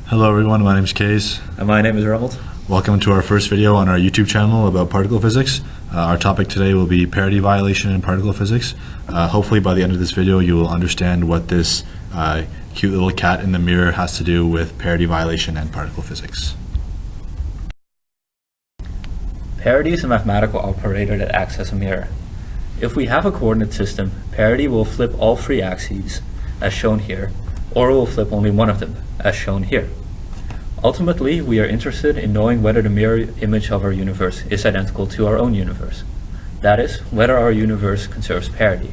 Hello everyone, my name is Case. And my name is Ronald. Welcome to our first video on our YouTube channel about particle physics. Our topic today will be parity violation in particle physics. Hopefully by the end of this video you will understand what this cute little cat in the mirror has to do with parity violation and particle physics. Parity is a mathematical operator that acts as a mirror. If we have a coordinate system, parity will flip all three axes, as shown here, or it will flip only one of them, as shown here. Ultimately, we are interested in knowing whether the mirror image of our universe is identical to our own universe. That is, whether our universe conserves parity.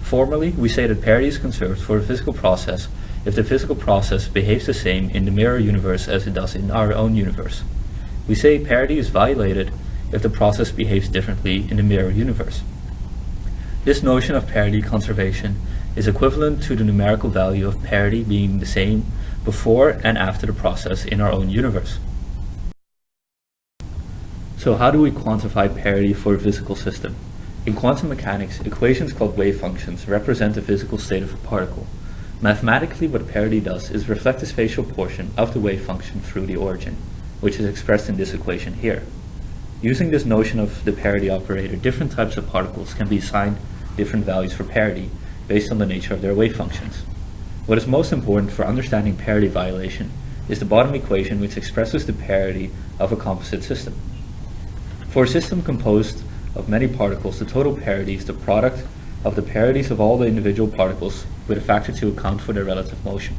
Formally, we say that parity is conserved for a physical process if the physical process behaves the same in the mirror universe as it does in our own universe. We say parity is violated if the process behaves differently in the mirror universe. This notion of parity conservation is equivalent to the numerical value of parity being the same before and after the process in our own universe. So how do we quantify parity for a physical system? In quantum mechanics, equations called wave functions represent the physical state of a particle. Mathematically, what parity does is reflect the spatial portion of the wave function through the origin, which is expressed in this equation here. Using this notion of the parity operator, different types of particles can be assigned different values for parity based on the nature of their wave functions. What is most important for understanding parity violation is the bottom equation, which expresses the parity of a composite system. For a system composed of many particles, the total parity is the product of the parities of all the individual particles with a factor to account for their relative motion.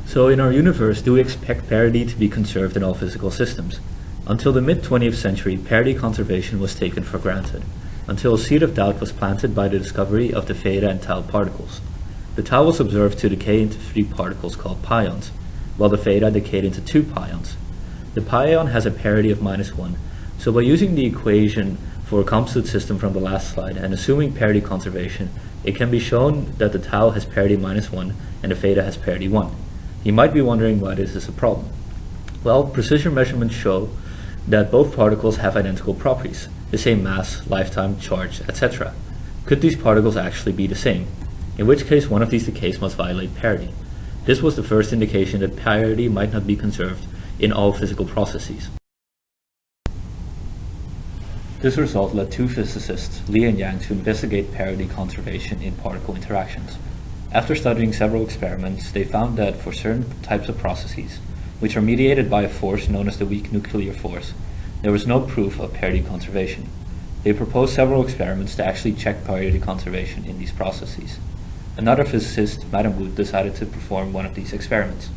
So in our universe, do we expect parity to be conserved in all physical systems? Until the mid-20th century, parity conservation was taken for granted, until a seed of doubt was planted by the discovery of the theta and tau particles. The tau was observed to decay into three particles called pions, while the theta decayed into two pions. The pion has a parity of -1, so by using the equation for a composite system from the last slide and assuming parity conservation, it can be shown that the tau has parity -1 and the theta has parity 1. You might be wondering why this is a problem. Well, precision measurements show that both particles have identical properties, the same mass, lifetime, charge, etc. Could these particles actually be the same? In which case one of these decays must violate parity. This was the first indication that parity might not be conserved in all physical processes. This result led two physicists, Li and Yang, to investigate parity conservation in particle interactions. After studying several experiments, they found that for certain types of processes, which are mediated by a force known as the weak nuclear force, there was no proof of parity conservation. They proposed several experiments to actually check parity conservation in these processes. Another physicist, Madame Wood, decided to perform one of these experiments.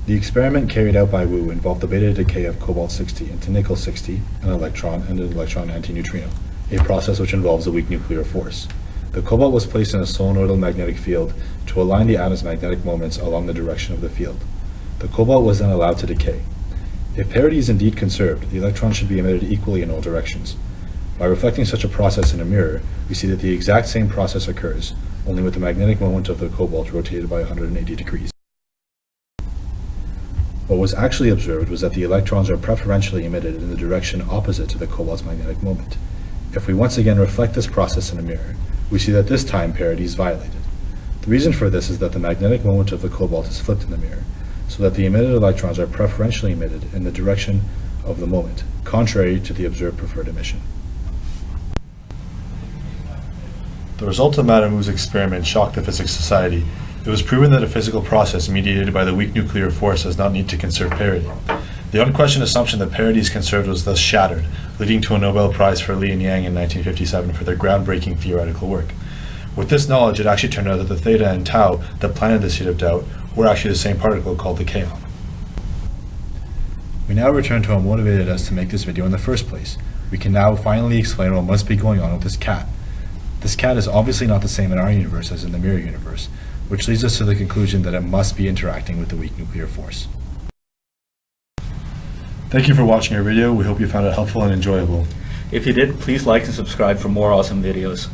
The experiment carried out by Wu involved the beta decay of cobalt-60 into nickel-60, an electron and an electron antineutrino, a process which involves a weak nuclear force. The cobalt was placed in a solenoidal magnetic field to align the atom's magnetic moments along the direction of the field. The cobalt was then allowed to decay. If parity is indeed conserved, the electrons should be emitted equally in all directions. By reflecting such a process in a mirror, we see that the exact same process occurs, only with the magnetic moment of the cobalt rotated by 180 degrees. What was actually observed was that the electrons are preferentially emitted in the direction opposite to the cobalt's magnetic moment. If we once again reflect this process in a mirror, we see that this time parity is violated. The reason for this is that the magnetic moment of the cobalt is flipped in the mirror, so that the emitted electrons are preferentially emitted in the direction of the moment, contrary to the observed preferred emission. The result of Madame Wu's experiment shocked the physics society. It was proven that a physical process mediated by the weak nuclear force does not need to conserve parity. The unquestioned assumption that parity is conserved was thus shattered, leading to a Nobel Prize for Li and Yang in 1957 for their groundbreaking theoretical work. With this knowledge, it actually turned out that the theta and tau that planted the seed of doubt were actually the same particle called the kaon. We now return to what motivated us to make this video in the first place. We can now finally explain what must be going on with this cat. This cat is obviously not the same in our universe as in the mirror universe, which leads us to the conclusion that it must be interacting with the weak nuclear force. Thank you for watching our video. We hope you found it helpful and enjoyable. If you did, please like and subscribe for more awesome videos.